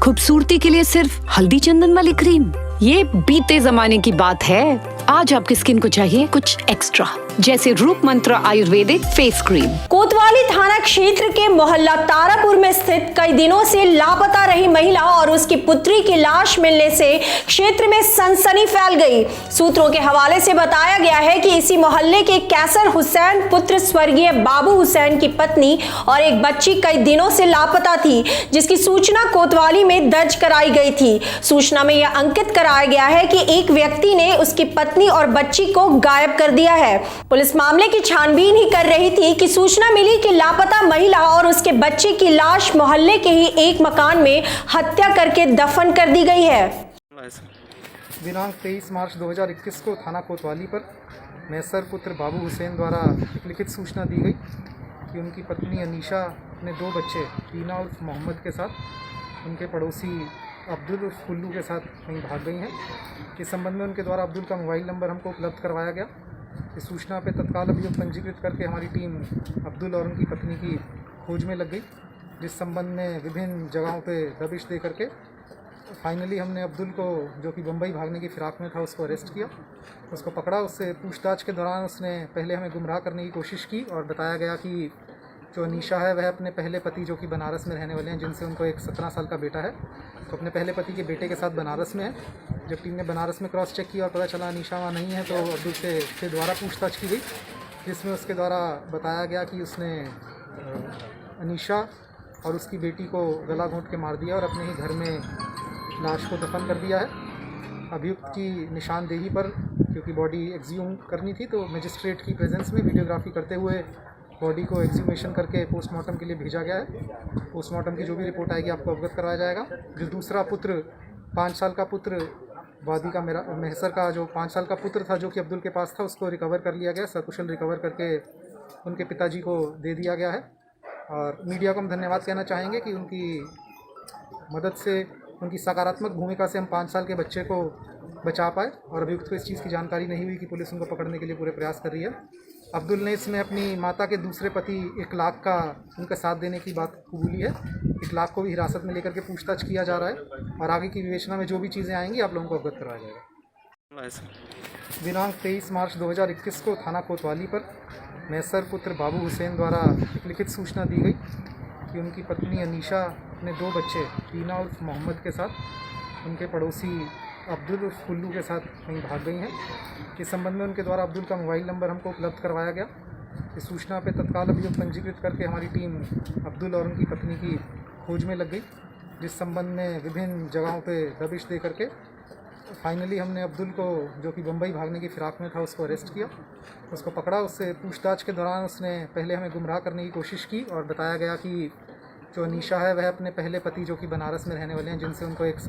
खूबसूरती के लिए सिर्फ हल्दी चंदन वाली क्रीम, ये बीते जमाने की बात है। आज आपकी स्किन को चाहिए कुछ एक्स्ट्रा, जैसे रूप मंत्र आयुर्वेदिक फेस क्रीम। कोतवाली थाना क्षेत्र के मोहल्ला तारापुर में स्थित कई दिनों से लापता रही महिला और उसकी पुत्री की लाश मिलने से क्षेत्र में सनसनी फैल गई। सूत्रों के हवाले से बताया गया है कि इसी मोहल्ले के कैसर हुसैन पुत्र स्वर्गीय बाबू हुसैन की पत्नी और एक बच्ची कई दिनों से लापता थी, जिसकी सूचना कोतवाली में दर्ज कराई गई थी। सूचना में यह अंकित कराया गया है कि एक व्यक्ति ने उसकी पत्नी और बच्ची को गायब कर दिया है। पुलिस मामले की छानबीन ही कर रही थी कि सूचना मिली कि लापता महिला और उसके बच्चे की लाश मोहल्ले के ही एक मकान में हत्या करके दफन कर दी गई है। दिनांक 23 मार्च 2021 को थाना कोतवाली पर मैसर पुत्र बाबू हुसैन द्वारा एक लिखित सूचना दी गई कि उनकी पत्नी अनीशा अपने 2 बच्चे टीना उर्फ मोहम्मद के साथ उनके पड़ोसी अब्दुल उर्फ कुल्लू के साथ कहीं भाग गई हैं। इस संबंध में उनके द्वारा अब्दुल का मोबाइल नंबर हमको उपलब्ध करवाया गया। इस सूचना पर तत्काल अभियोग पंजीकृत करके हमारी टीम अब्दुल और उनकी पत्नी की खोज में लग गई, जिस संबंध में विभिन्न जगहों पे दबिश दे करके फाइनली हमने अब्दुल को, जो कि मुंबई भागने की फिराक में था, उसको अरेस्ट किया, उसको पकड़ा। उससे पूछताछ के दौरान उसने पहले हमें गुमराह करने की कोशिश की और बताया गया कि जो अनीशा है वह अपने पहले पति, जो कि बनारस में रहने वाले हैं, जिनसे उनको एक 17 साल का बेटा है, तो अपने पहले पति के बेटे के साथ बनारस में है। जब टीम ने बनारस में क्रॉस चेक किया और पता चला अनीशा वहाँ नहीं है, तो अब्दुल से दोबारा पूछताछ की गई, जिसमें उसके द्वारा बताया गया कि उसने अनीशा और उसकी बेटी को गला घोंट के मार दिया और अपने ही घर में लाश को दफन कर दिया है। अभियुक्त की निशानदेही पर, क्योंकि बॉडी एक्सह्यूम करनी थी, तो मजिस्ट्रेट की प्रेजेंस में वीडियोग्राफी करते हुए बॉडी को एक्सह्यूमेशन करके पोस्टमार्टम के लिए भेजा गया है। पोस्टमार्टम की जो भी रिपोर्ट आएगी आपको अवगत कराया जाएगा। जो दूसरा पुत्र, 5 साल का पुत्र वादी का, मेरा महसर का जो 5 साल का पुत्र था, जो कि अब्दुल के पास था, उसको रिकवर कर लिया गया, सकुशल रिकवर करके उनके पिताजी को दे दिया गया है। और मीडिया को हम धन्यवाद कहना चाहेंगे कि उनकी मदद से, उनकी सकारात्मक भूमिका से हम 5 साल के बच्चे को बचा पाए और अभियुक्त को इस चीज़ की जानकारी नहीं हुई कि पुलिस उनको पकड़ने के लिए पूरे प्रयास कर रही है। अब्दुल ने इसमें अपनी माता के दूसरे पति 1 लाख का उनका साथ देने की बात कबूली है। 1 लाख को भी हिरासत में लेकर के पूछताछ किया जा रहा है और आगे की विवेचना में जो भी चीज़ें आएंगी आप लोगों को अवगत करवाया जाएगा। दिनांक 23 मार्च 2021 को थाना कोतवाली पर मैसर पुत्र बाबू हुसैन द्वारा एक लिखित सूचना दी गई कि उनकी पत्नी अनीशा अपने 2 बच्चे टीना उर्फ मोहम्मद के साथ उनके पड़ोसी अब्दुल उर्फ कुल्लू के साथ कहीं भाग गई हैं। इस संबंध में उनके द्वारा अब्दुल का मोबाइल नंबर हमको उपलब्ध करवाया गया। इस सूचना पर तत्काल अभियोग पंजीकृत करके हमारी टीम अब्दुल और उनकी पत्नी की खोज में लग गई, जिस संबंध में विभिन्न जगहों पे दबिश दे करके फाइनली हमने अब्दुल को, जो कि मुंबई भागने की फिराक में था, उसको अरेस्ट किया, उसको पकड़ा। उससे पूछताछ के दौरान उसने पहले हमें गुमराह करने की कोशिश की और बताया गया कि जो अनीशा है वह अपने पहले पति, जो कि बनारस में रहने वाले हैं, जिनसे उनको एक